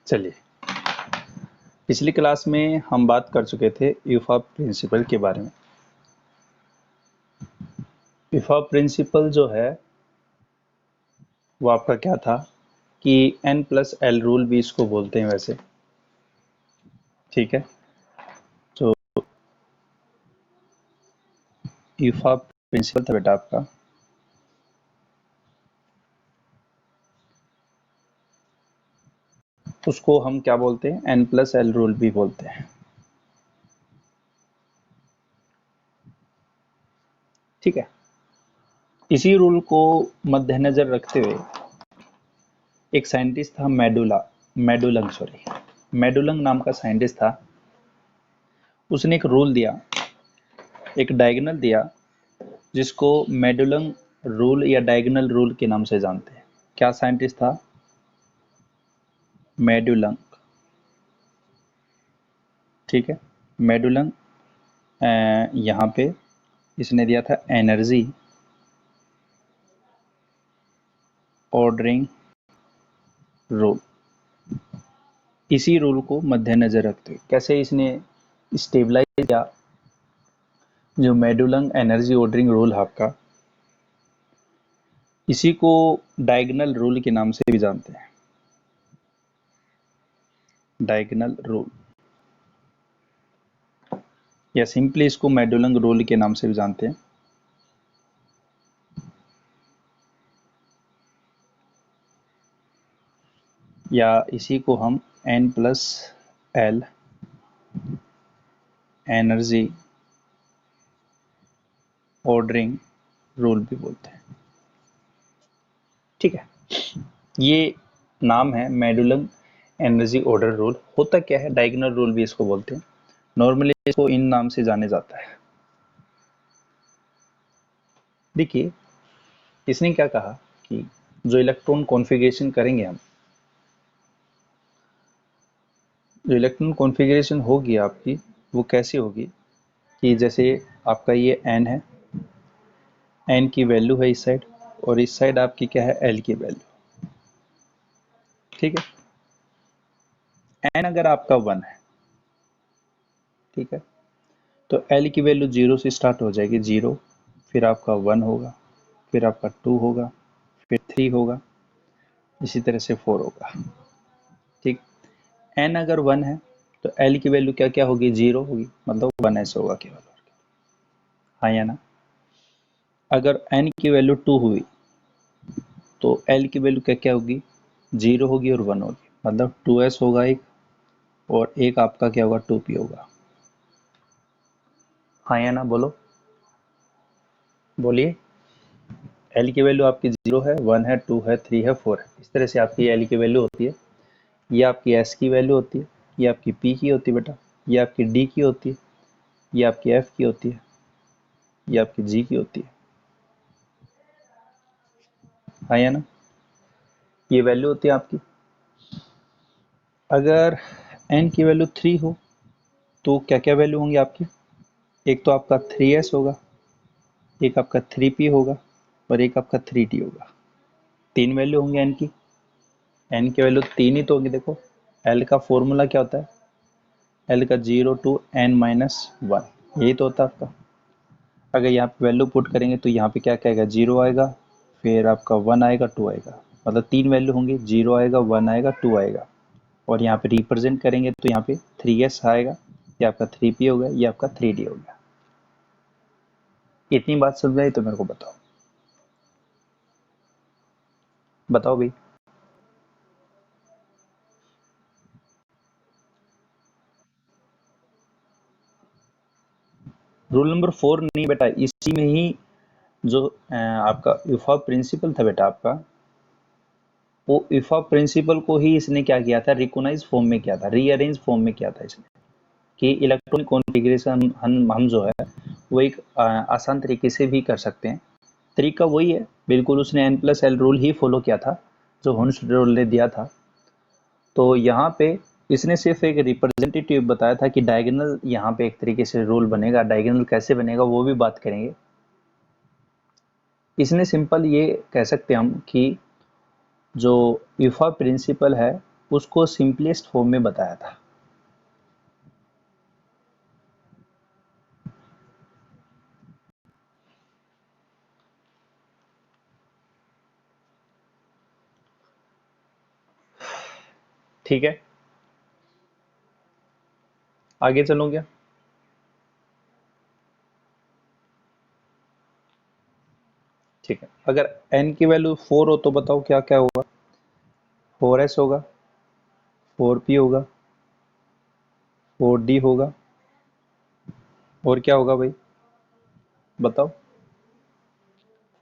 चलिए, पिछली क्लास में हम बात कर चुके थे यूफा प्रिंसिपल के बारे में। यूफा प्रिंसिपल जो है वो आपका क्या था कि N+L रूल भी इसको बोलते हैं वैसे, ठीक है। तो यूफा प्रिंसिपल था बेटा आपका, उसको हम क्या बोलते हैं, N+L रूल भी बोलते हैं, ठीक है। इसी रूल को मद्देनजर रखते हुए एक साइंटिस्ट था मेडुलंग नाम का साइंटिस्ट था। उसने एक रूल दिया, एक डायगोनल दिया, जिसको मेडुलंग रूल या डायगोनल रूल के नाम से जानते हैं। क्या साइंटिस्ट था? मेडुलंग, ठीक है। मेडुलंग यहाँ पे इसने दिया था एनर्जी ऑर्डरिंग रूल। इसी रूल को मद्देनजर रखते हुए कैसे इसने स्टेबलाइज किया जो मेडुलंग एनर्जी ऑर्डरिंग रूल है आपका, इसी को डायगोनल रूल के नाम से भी जानते हैं। डायगोनल रूल या सिंपली इसको मेडुलंग रूल के नाम से भी जानते हैं। या इसी को हम N+L एनर्जी ऑर्डरिंग रूल भी बोलते हैं, ठीक है। ये नाम है मेडुलंग एनर्जी ऑर्डर रूल। होता क्या है, डायगोनल रूल भी इसको बोलते हैं। नॉर्मली इसको इन नाम से जाने जाता है। देखिए, इसने क्या कहा कि जो इलेक्ट्रॉन कॉन्फ़िगरेशन करेंगे हम, जो इलेक्ट्रॉन कॉन्फ़िगरेशन होगी आपकी, वो कैसी होगी कि जैसे आपका ये n है, n की वैल्यू है इस साइड, और इस साइड आपकी क्या है, l की वैल्यू, ठीक है। n अगर आपका 1 है, ठीक है, तो l की वैल्यू 0 से स्टार्ट हो जाएगी, 0, फिर आपका 1 होगा, फिर आपका 2 होगा, फिर 3 होगा, इसी तरह से 4 होगा, ठीक। n अगर 1 है तो l की वैल्यू क्या क्या होगी, 0 होगी, मतलब 1s होगा केवल, हाँ या ना। अगर n की वैल्यू 2 हुई तो l की वैल्यू क्या क्या होगी, 0 होगी और 1 होगी, मतलब 2s होगा एक, और एक आपका क्या होगा, 2p होगा, हाँ या ना, बोलो बोलिए। l की वैल्यू आपकी 0 है, 1 है, 2 है, 3 है, 4 है, इस तरह से आपकी l की वैल्यू होती है। ये आपकी s की वैल्यू होती है, ये आपकी p की होती है बेटा, ये आपकी d की होती है, ये आपकी f की होती है, ये आपकी g की होती है, हाँ या ना। ये वैल्यू होती है आपकी। अगर n की वैल्यू 3 हो तो क्या क्या वैल्यू होंगी आपकी, एक तो आपका 3s होगा, एक आपका 3p होगा, और एक आपका 3t होगा। 3 वैल्यू होंगी n की। n की वैल्यू 3 ही तो होगी। देखो, l का फॉर्मूला क्या होता है, l का 0 to n-1, यही तो होता है आपका। अगर यहाँ पे वैल्यू पुट करेंगे तो यहाँ पे क्या क्या आएगा, 0 आएगा, फिर आपका 1 आएगा, 2 आएगा, मतलब 3 वैल्यू होंगी, 0 आएगा, 1 आएगा, 2 आएगा, और यहाँ पे रिप्रेजेंट करेंगे तो यहाँ पे 3s आएगा, ये आपका 3p होगा, ये आपका 3d होगा। इतनी बात समझ आई तो मेरे को बताओ, बताओ भाई। रूल नंबर 4 नहीं बेटा, इसी में ही जो आपका यूफा प्रिंसिपल था बेटा आपका, वो यूफा प्रिंसिपल को ही इसने क्या किया था, रिकोनाइज फॉर्म में किया था, रीअरेंज फॉर्म में किया था इसने, कि इलेक्ट्रॉनिक कॉन्फ़िगरेशन हम जो है वो एक आसान तरीके से भी कर सकते हैं। तरीका वही है बिल्कुल, उसने N+L रूल ही फॉलो किया था जो हॉर्न्सटाइन ने दिया था। तो यहाँ पे इसने सिर्फ एक रिप्रेजेंटेटिव बताया था कि डायगोनल यहाँ पे एक तरीके से रूल बनेगा, डायगोनल कैसे बनेगा वो भी बात करेंगे। इसने सिंपल ये कह सकते हैं हम कि जो यूफा प्रिंसिपल है उसको सिंपलेस्ट फॉर्म में बताया था। ठीक है, आगे चलो क्या? ठीक है, अगर n की वैल्यू 4 हो तो बताओ क्या क्या होगा? 4s होगा, 4p होगा, 4d होगा, और क्या होगा भाई बताओ?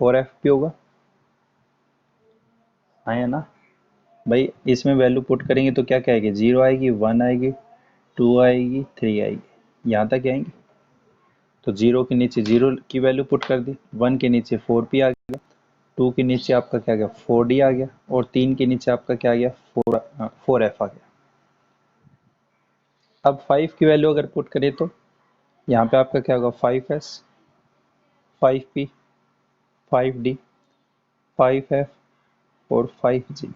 4fp होगा। हाँ है ना भाई, इसमें वैल्यू पुट करेंगे तो क्या क्या आएगी? 0 आएगी, 1 आएगी, 2 आएगी, 3 आएगी, यहाँ तक आएंगी। तो 0 के नीचे 0 की वैल्यू पुट कर दी, 1 के नीचे 4p आ गया, 2 के नीचे आपका क्या आ गया? 4d आ गया, और 3 के नीचे आपका क्या आ गया? 4f आ गया। अब 5 की वैल्यू अगर पुट करें तो यहाँ पे आपका क्या होगा? 5s, 5p, 5d, 5f और 5g।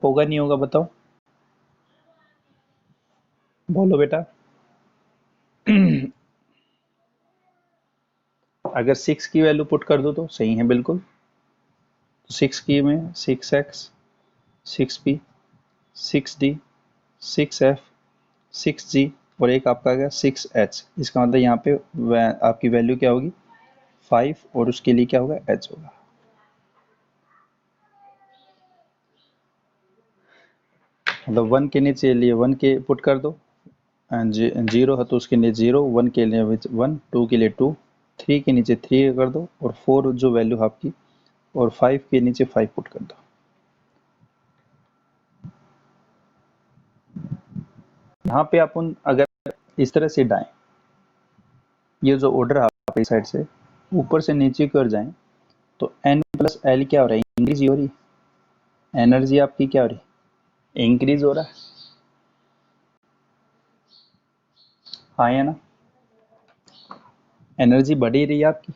होगा नहीं होगा बताओ? बोलो बेटा। अगर 6 की वैल्यू पुट कर दो तो सही है बिल्कुल। 6 की में 6x, 6p, 6d, 6f, 6g और एक आपका गया 6h। इसका मतलब यहाँ पे आपकी वैल्यू क्या होगी? 5 और उसके लिए क्या होगा? h होगा। मतलब 1 के नीचे लिए 1 के पुट कर दो, 0 है तो उसके लिए 0, 1 के लिए 1, 2 के लिए 2, 3 के नीचे 3 कर दो, और 4 जो वैल्यू आपकी, और 5 के नीचे 5 पुट कर दो। यहाँ पे अपन अगर इस तरह से डाएं, ये जो ऑर्डर है आपकी साइड से ऊपर से नीचे की ओर जाएं, तो n प्लस एल क्या हो रहा है? इंक्रीज हो रही है। एनर्जी आपकी क्या हो रही है? इंक्रीज हो रहा है। हाँ या ना? एनर्जी बढ़ ही रही है आपकी।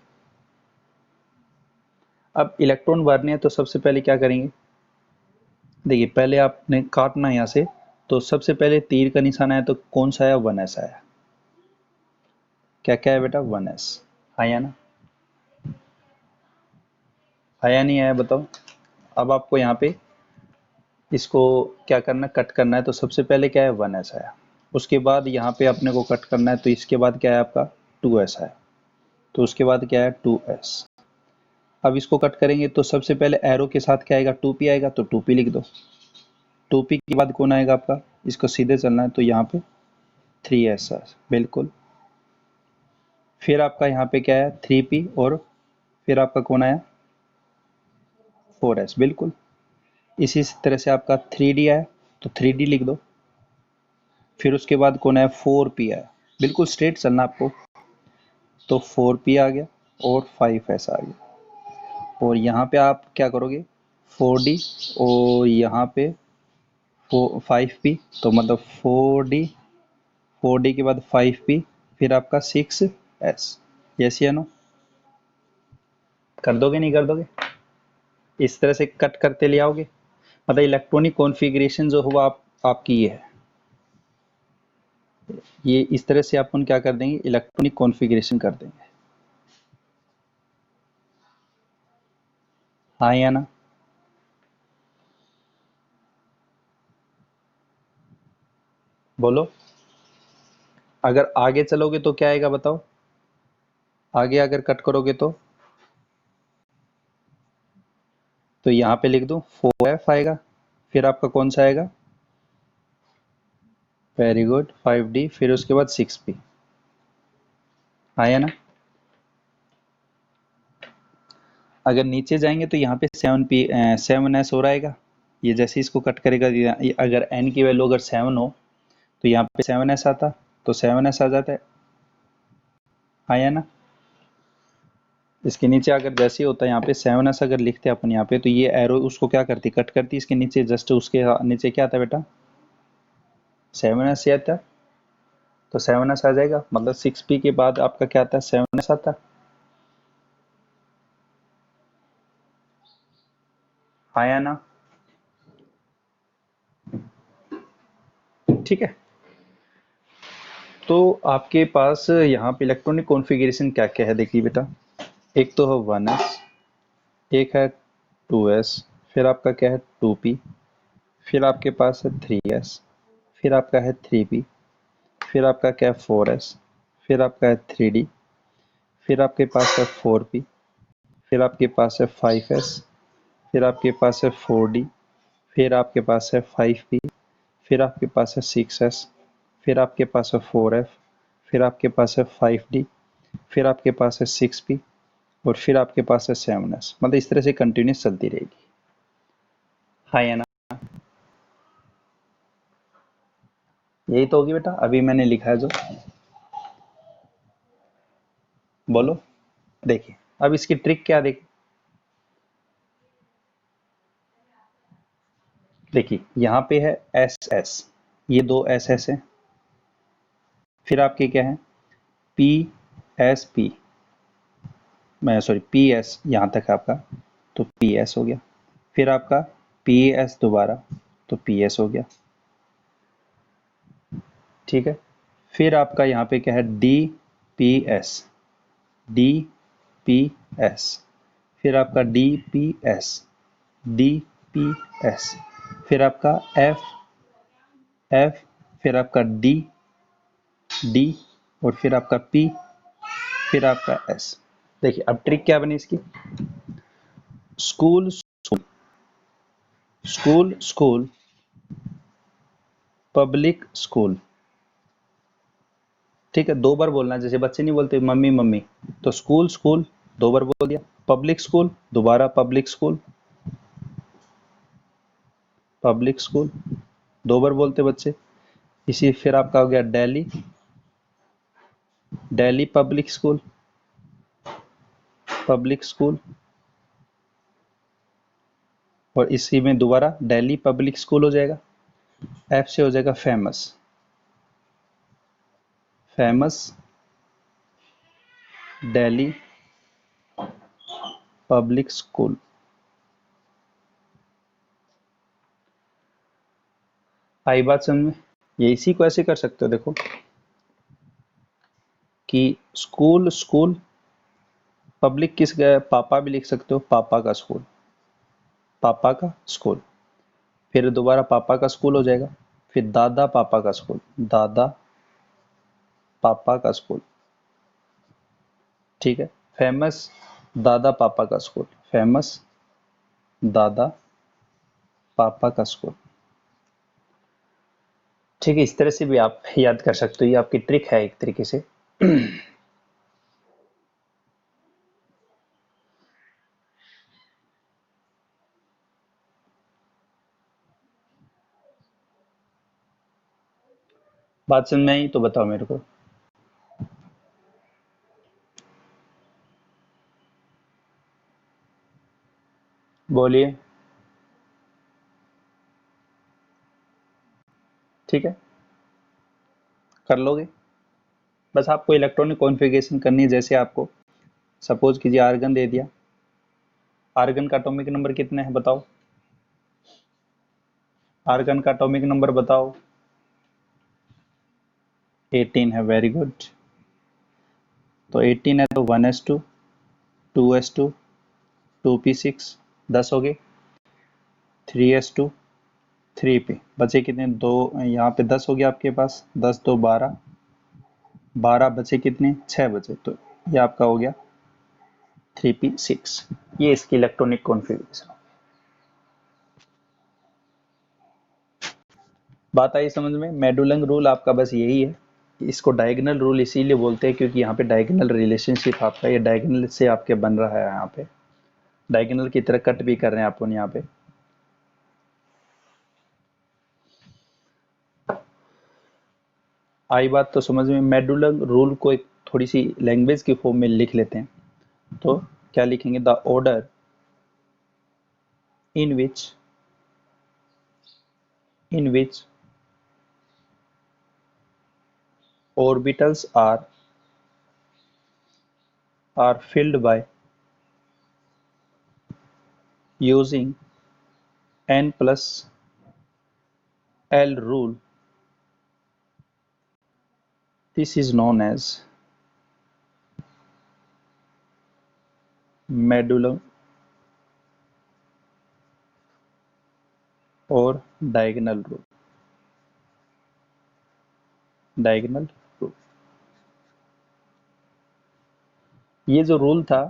अब इलेक्ट्रॉन भरने हैं तो सबसे पहले क्या करेंगे? देखिए, पहले आपने काटना है यहाँ से, तो सबसे पहले तीर का निशान आया तो कौन सा आया? 1s आया। क्या क्या है बेटा? 1s। आया ना? आया नहीं आया बताओ? अब आपको यहाँ पे इसको क्या करना है? कट करना है, तो सबसे पहले क्या है? 1s आया। उसके बाद यहाँ पे अपने को कट करना है, तो इसके बाद क्या है आपका? 2s आया। तो उसके बाद क्या है? 2s। अब इसको कट करेंगे तो सबसे पहले एरो के साथ क्या आएगा? 2p आएगा, तो 2p लिख दो। 2p के बाद कौन आएगा आपका? इसको सीधे चलना है तो यहाँ पे 3s बिल्कुल। फिर आपका यहाँ पे क्या है? 3p, और फिर आपका कौन आया? 4s बिल्कुल। इसी तरह से आपका 3d आया, तो 3d लिख दो। फिर उसके बाद कौन आया? 4p आया। बिल्कुल स्ट्रेट चलना आपको, तो 4p आ गया और 5s आ गया। और यहाँ पे आप क्या करोगे? 4d, और यहाँ पे 5p, तो मतलब 4d, 4d के बाद 5p, फिर आपका 6s। यस या नो? कर दोगे नहीं कर दोगे? इस तरह से कट करते ले आओगे, मतलब इलेक्ट्रॉनिक कॉन्फ़िगरेशन जो हुआ आपकी ये है। ये इस तरह से अपन क्या कर देंगे? इलेक्ट्रॉनिक कॉन्फ़िगरेशन कर देंगे। हाँ या ना? बोलो। अगर आगे चलोगे तो क्या आएगा बताओ? आगे अगर कट करोगे तो यहाँ पे लिख दो 4f आएगा, फिर आपका कौन सा आएगा? वेरी गुड, 5d, फिर उसके बाद 6p। आया ना? अगर नीचे जाएंगे तो यहाँ पे 7p 7s हो रहेगा। ये जैसे इसको कट करेगा, अगर n की वैल्यू अगर 7 हो तो यहाँ पे 7s आता, तो 7s आ जाता है। आया ना? इसके नीचे अगर जैसे होता है यहाँ पे 7s अगर लिखते हैं अपन यहाँ पे, तो ये एरो उसको क्या करती? कट करती। इसके नीचे जस्ट उसके नीचे क्या आता है बेटा? 7s ही आता है। तो 7s आ जाएगा, मतलब 6p के बाद आपका क्या आता है? 7s आता है। आया ना? ठीक है। तो आपके पास यहाँ पे इलेक्ट्रॉनिक कॉन्फ़िगरेशन क्या क्या है देखिए बेटा। एक तो है 1s, एक है 2s, फिर आपका क्या है 2p, फिर आपके पास है 3s, फिर आपका है 3p, फिर आपका क्या है 4s, फिर आपका है 3d, फिर आपके पास है 4p, फिर आपके पास है 5s, फिर आपके पास है 4d, फिर आपके पास है 5p, फिर आपके पास है 6s, फिर आपके पास है 4f, फिर आपके पास है 5d, फिर आपके पास है 6p, और फिर आपके पास है 7s। मतलब इस तरह से कंटिन्यूस चलती रहेगी। हाँ या ना? यही तो होगी बेटा, अभी मैंने लिखा है जो। बोलो। देखिए अब इसकी ट्रिक क्या देखिए। देखिए यहाँ पे है एस एस, ये दो एस एस है। फिर आपके क्या है पी एस पी, मैं सॉरी पी एस, यहाँ तक है आपका, तो पी एस हो गया। फिर आपका पी एस दोबारा, तो पी एस हो गया। ठीक है। फिर आपका यहाँ पे क्या है D P S, D P S, फिर आपका D P S, D P S, फिर आपका एफ एफ, फिर आपका डी डी, और फिर आपका पी, फिर आपका एस। देखिए अब ट्रिक क्या बनी इसकी। School school school, public school. ठीक है, दो बार बोलना है, जैसे बच्चे नहीं बोलते मम्मी मम्मी, तो स्कूल स्कूल दो बार बोल दिया, पब्लिक स्कूल दोबारा पब्लिक स्कूल, पब्लिक स्कूल दो बार बोलते बच्चे। इसी फिर आपका हो गया Delhi, Delhi public school, public school, और इसी में दोबारा दिल्ली पब्लिक स्कूल हो जाएगा। एफ से हो जाएगा famous, famous Delhi public school. आई बात समझ में। ये इसी को ऐसे कर सकते हो देखो कि स्कूल स्कूल, पब्लिक किस पापा भी लिख सकते हो, पापा का स्कूल, पापा का स्कूल। फिर दोबारा पापा का स्कूल हो जाएगा। फिर दादा पापा का स्कूल, दादा पापा का स्कूल। ठीक है। फेमस दादा पापा का स्कूल, फेमस दादा पापा का स्कूल। ठीक है, इस तरह से भी आप याद कर सकते हो, ये आपकी ट्रिक है एक तरीके से। बात समझ में आई तो बताओ मेरे को। बोलिए। ठीक है, कर लोगे। बस आपको इलेक्ट्रॉनिक कॉन्फ़िगरेशन करनी है। जैसे आपको सपोज कीजिए आर्गन दे दिया, आर्गन का एटॉमिक नंबर कितने हैं बताओ, आर्गन का एटॉमिक नंबर बताओ। 18 है, वेरी गुड। तो 18 है तो 1s2, 2s2, 2p6, 10 हो गए। 3s2, 3p, बचे कितने दो, यहाँ पे 10 हो गया आपके पास, 10 दो 12, 12 बचे कितने 6 बचे, तो ये आपका हो गया 3p6। ये इसकी इलेक्ट्रॉनिक कॉन्फ़िगरेशन। बात आई समझ में। मेडुलंग रूल आपका बस यही है। इसको डायगोनल रूल इसीलिए बोलते हैं क्योंकि यहाँ पे डायगोनल रिलेशनशिप आपका, ये डायगोनल से आपके बन रहा है। यहाँ पे डायगोनल की तरह कट भी कर रहे हैं अपन यहाँ पे। आई बात तो समझ में। मेडुलर रूल को एक थोड़ी सी लैंग्वेज की फॉर्म में लिख लेते हैं। तो क्या लिखेंगे, the order in which orbitals are filled by using n plus l rule this is known as Madelung और डायगोनल रूल। डायगोनल रूल, ये जो रूल था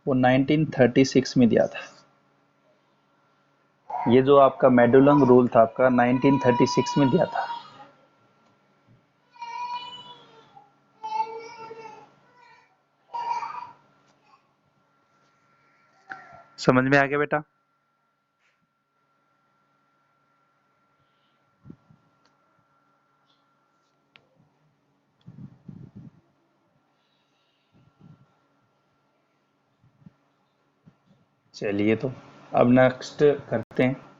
वो 1936 में दिया था। ये जो आपका मेडुलम रूल था आपका 1936 में दिया था। समझ में आ गया बेटा? चलिए, तो अब नेक्स्ट करते हैं।